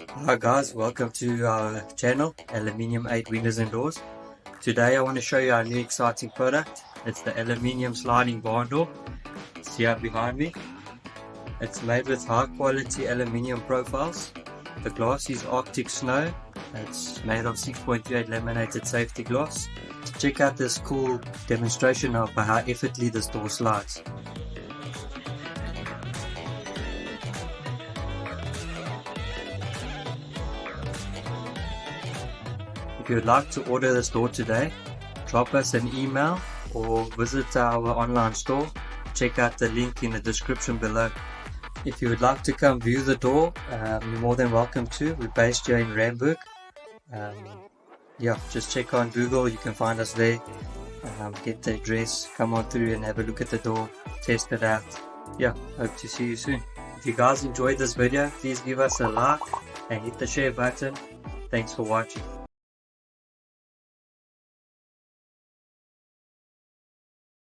Hi guys, welcome to our channel, Aluminium 8 Windows and Doors. Today I want to show you our new exciting product. It's the Aluminium Sliding Barn Door. It's here behind me. It's made with high quality aluminium profiles. The glass is Arctic Snow. It's made of 6.28 laminated safety glass. Check out this cool demonstration of how effortlessly this door slides. If you would like to order this door today, drop us an email or visit our online store. Check out the link in the description below. If you would like to come view the door, you're more than welcome to. We're based here in Randburg. Just check on Google, you can find us there. Get the address, come on through and have a look at the door, test it out. Hope to see you soon. If you guys enjoyed this video, please give us a like and hit the share button. Thanks for watching.